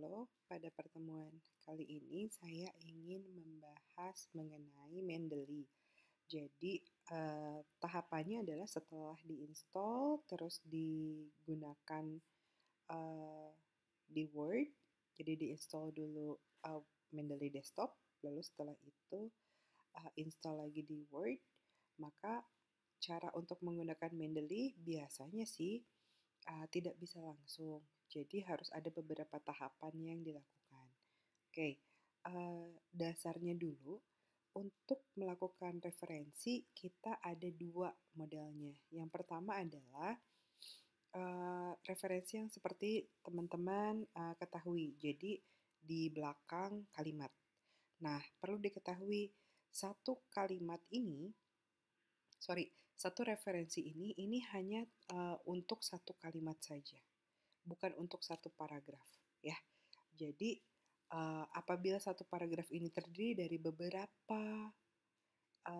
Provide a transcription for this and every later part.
Halo, pada pertemuan kali ini saya ingin membahas mengenai Mendeley. Jadi, tahapannya adalah setelah diinstal, terus digunakan eh, di Word. Jadi diinstal dulu Mendeley Desktop, lalu setelah itu install lagi di Word. Maka cara untuk menggunakan Mendeley biasanya sih tidak bisa langsung. Jadi harus ada beberapa tahapan yang dilakukan. Oke, dasarnya dulu untuk melakukan referensi kita ada dua modelnya. Yang pertama adalah referensi yang seperti teman-teman ketahui. Jadi di belakang kalimat. Nah, perlu diketahui satu referensi ini hanya untuk satu kalimat saja, bukan untuk satu paragraf, ya. Jadi apabila satu paragraf ini terdiri dari beberapa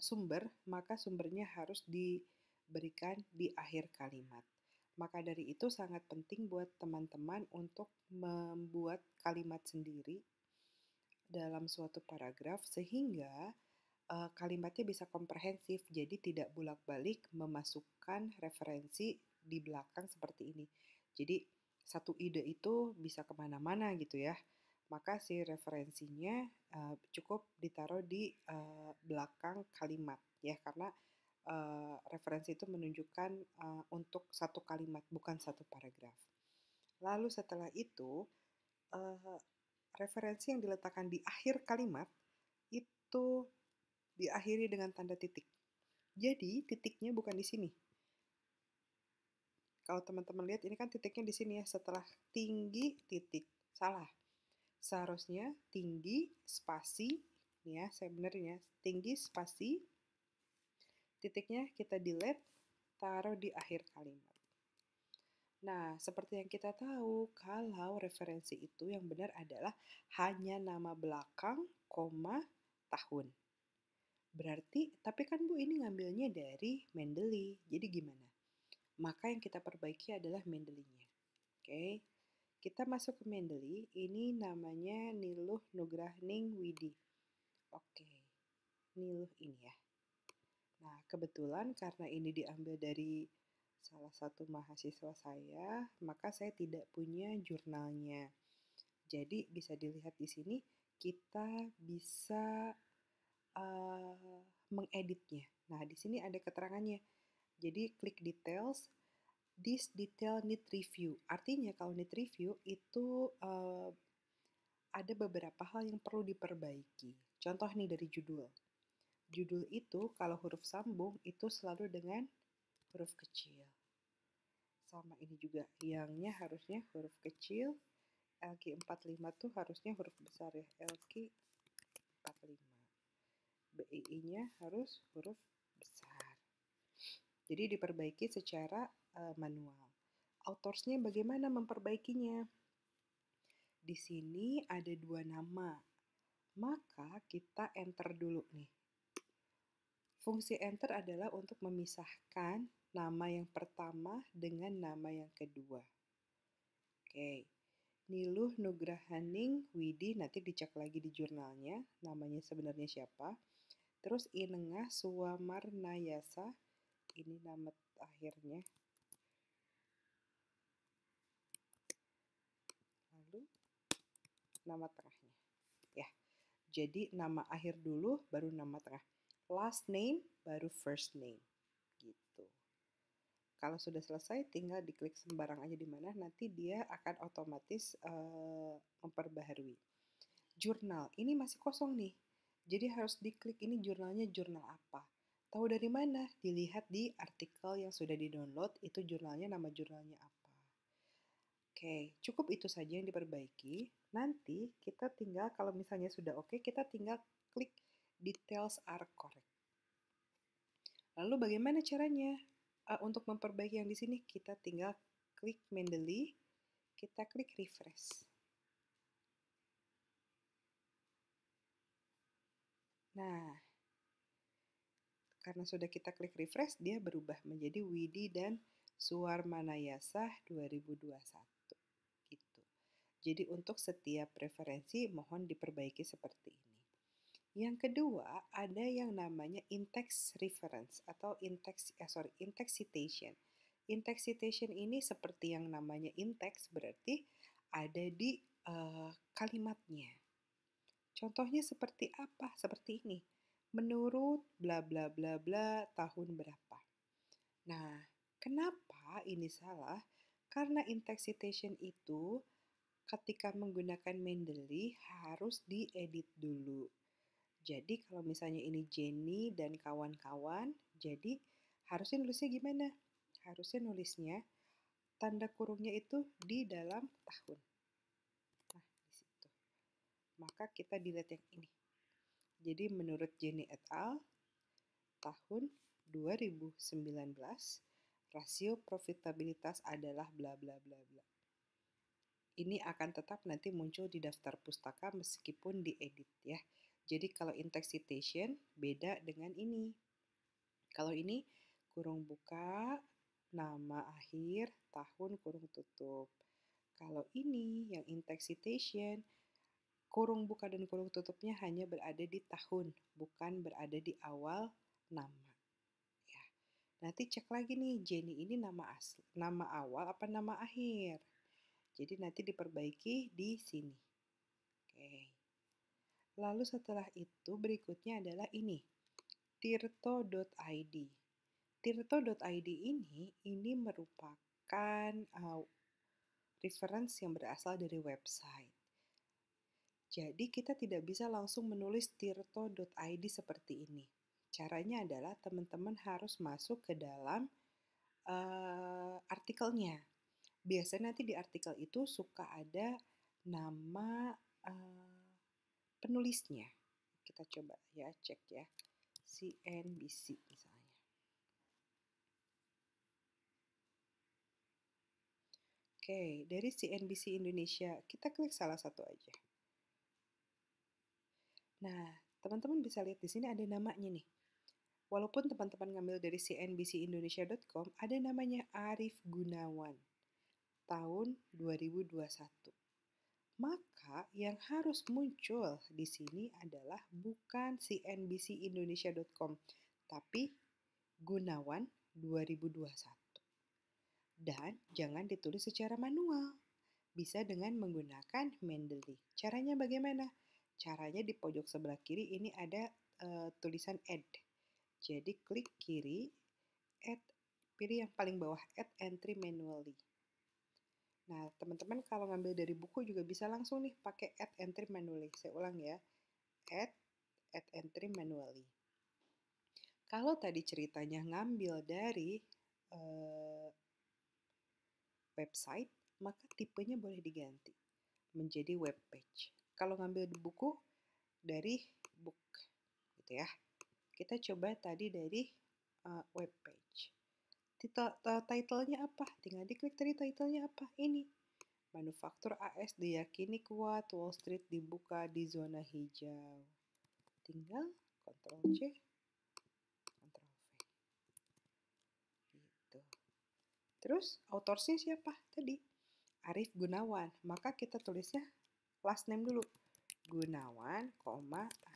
sumber, maka sumbernya harus diberikan di akhir kalimat. Maka dari itu sangat penting buat teman-teman untuk membuat kalimat sendiri dalam suatu paragraf sehingga kalimatnya bisa komprehensif, jadi tidak bolak-balik memasukkan referensi di belakang seperti ini. Jadi satu ide itu bisa kemana-mana gitu ya. Maka si referensinya cukup ditaruh di belakang kalimat ya, karena referensi itu menunjukkan untuk satu kalimat, bukan satu paragraf. Lalu setelah itu referensi yang diletakkan di akhir kalimat itu diakhiri dengan tanda titik. Jadi titiknya bukan di sini. Kalau teman-teman lihat ini kan titiknya di sini ya, setelah tinggi titik. Salah. Seharusnya tinggi spasi, nih ya, saya benerin ya, tinggi spasi, titiknya kita delete, taruh di akhir kalimat. Nah, seperti yang kita tahu, kalau referensi itu yang benar adalah hanya nama belakang, koma, tahun. Berarti, tapi kan Bu ini ngambilnya dari Mendeley, jadi gimana? Maka yang kita perbaiki adalah Mendeley-nya. Oke, kita masuk ke Mendeley, ini namanya Niluh Nugrahaning Widi. Oke, Niluh ini ya. Nah, kebetulan karena ini diambil dari salah satu mahasiswa saya, maka saya tidak punya jurnalnya. Jadi bisa dilihat di sini, kita bisa mengeditnya. Nah, di sini ada keterangannya. Jadi klik details, this detail need review. Artinya kalau need review itu ada beberapa hal yang perlu diperbaiki. Contoh nih dari judul. Judul itu kalau huruf sambung itu selalu dengan huruf kecil. Sama ini juga, yangnya harusnya huruf kecil, LQ45 tuh harusnya huruf besar ya, LQ45. BII-nya harus huruf besar. Jadi diperbaiki secara manual. Autorsnya bagaimana memperbaikinya? Di sini ada dua nama, maka kita enter dulu nih. Fungsi enter adalah untuk memisahkan nama yang pertama dengan nama yang kedua. Oke, Niluh Nugrahaning Widi, nanti dicek lagi di jurnalnya, namanya sebenarnya siapa. Terus Inengah Suwamarnayasa, ini nama akhirnya. Lalu nama tengahnya. Ya, jadi nama akhir dulu, baru nama tengah. Last name, baru first name. Gitu. Kalau sudah selesai, tinggal diklik sembarang aja di mana, nanti dia akan otomatis memperbaharui. Jurnal, ini masih kosong nih. Jadi harus diklik ini jurnalnya jurnal apa. Tahu dari mana? Dilihat di artikel yang sudah di-download, itu jurnalnya, nama jurnalnya apa. Oke, cukup itu saja yang diperbaiki. Nanti kita tinggal, kalau misalnya sudah oke, kita tinggal klik details are correct. Lalu bagaimana caranya? Untuk memperbaiki yang di sini, kita tinggal klik Mendeley, kita klik refresh. Nah, karena sudah kita klik refresh, dia berubah menjadi Widi dan Suwarmanayasa 2021. Gitu. Jadi untuk setiap referensi mohon diperbaiki seperti ini. Yang kedua, ada yang namanya in-text reference atau in-text citation. In-text citation ini seperti yang namanya in-text, berarti ada di kalimatnya. Contohnya seperti apa? Seperti ini. Menurut bla bla bla bla tahun berapa. Nah, kenapa ini salah? Karena in-text citation itu ketika menggunakan Mendeley harus diedit dulu. Jadi kalau misalnya ini Jenny dan kawan-kawan, jadi harusnya nulisnya gimana? Harusnya nulisnya tanda kurungnya itu di dalam tahun. Nah, di situ. Maka kita delete yang ini. Jadi menurut Jenny et al. Tahun 2019, rasio profitabilitas adalah bla bla bla bla. Ini akan tetap nanti muncul di daftar pustaka meskipun diedit ya. Jadi kalau in-text citation beda dengan ini. Kalau ini kurung buka, nama akhir, tahun kurung tutup. Kalau ini yang in-text citation, kurung buka dan kurung tutupnya hanya berada di tahun, bukan berada di awal nama. Ya. Nanti cek lagi nih, Jenny ini nama asli, nama awal apa nama akhir. Jadi nanti diperbaiki di sini. Oke. Lalu setelah itu berikutnya adalah ini, tirto.id. Tirto.id ini merupakan reference yang berasal dari website. Jadi kita tidak bisa langsung menulis tirto.id seperti ini. Caranya adalah teman-teman harus masuk ke dalam artikelnya. Biasanya nanti di artikel itu suka ada nama penulisnya. Kita coba ya, cek ya. CNBC misalnya. Oke, dari CNBC Indonesia, kita klik salah satu aja. Nah, teman-teman bisa lihat di sini ada namanya nih. Walaupun teman-teman ngambil dari cnbcindonesia.com, ada namanya Arief Gunawan, tahun 2021. Maka yang harus muncul di sini adalah bukan cnbcindonesia.com, tapi Gunawan 2021. Dan jangan ditulis secara manual. Bisa dengan menggunakan Mendeley. Caranya bagaimana? Caranya di pojok sebelah kiri ini ada tulisan add. Jadi klik kiri, add, pilih yang paling bawah, add entry manually. Nah, teman-teman kalau ngambil dari buku juga bisa langsung nih pakai add entry manually. Saya ulang ya, add entry manually. Kalau tadi ceritanya ngambil dari website, maka tipenya boleh diganti menjadi web page. Kalau ngambil di buku, dari book, gitu ya. Kita coba tadi dari web page. Title-nya apa? Tinggal diklik tadi title-nya apa? Ini. Manufaktur AS diyakini kuat, Wall Street dibuka di zona hijau. Tinggal Ctrl C, Ctrl V. Gitu. Terus autorsnya siapa tadi? Arief Gunawan. Maka kita tulisnya last name dulu. Gunawan, Arief.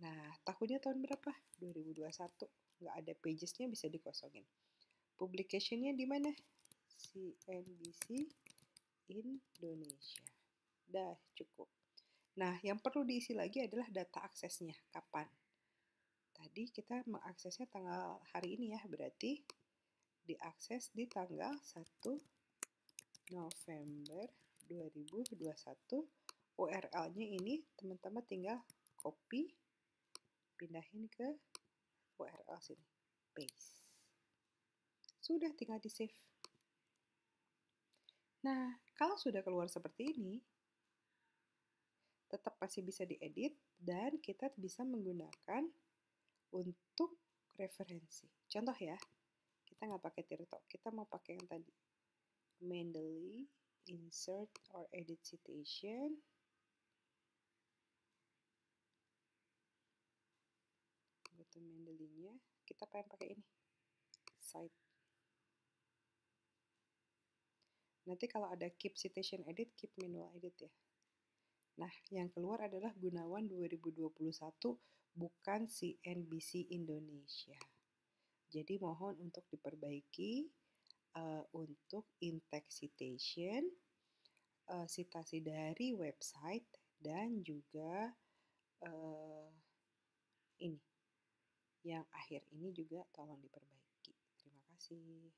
Nah, tahunnya tahun berapa? 2021. Nggak ada pagesnya, bisa dikosongin. Publicationnya di mana? CNBC Indonesia. Dah, cukup. Nah, yang perlu diisi lagi adalah data aksesnya. Kapan? Tadi kita mengaksesnya tanggal hari ini ya, berarti diakses di tanggal 1 November 2021. URL-nya ini teman-teman tinggal copy, pindahin ke URL sini, paste. Sudah, tinggal di save. Nah, kalau sudah keluar seperti ini, tetap masih bisa diedit dan kita bisa menggunakan untuk referensi. Contoh ya, kita nggak pakai Tirto, kita mau pakai yang tadi. Mendeley, insert or edit citation. Go to Mendeley-nya, kita pengen pakai ini. Cite. Nanti kalau ada keep citation edit, keep manual edit ya. Nah, yang keluar adalah Gunawan 2021, bukan CNBC Indonesia. Jadi mohon untuk diperbaiki untuk in-text citation, citasi dari website, dan juga ini. Yang akhir ini juga tolong diperbaiki. Terima kasih.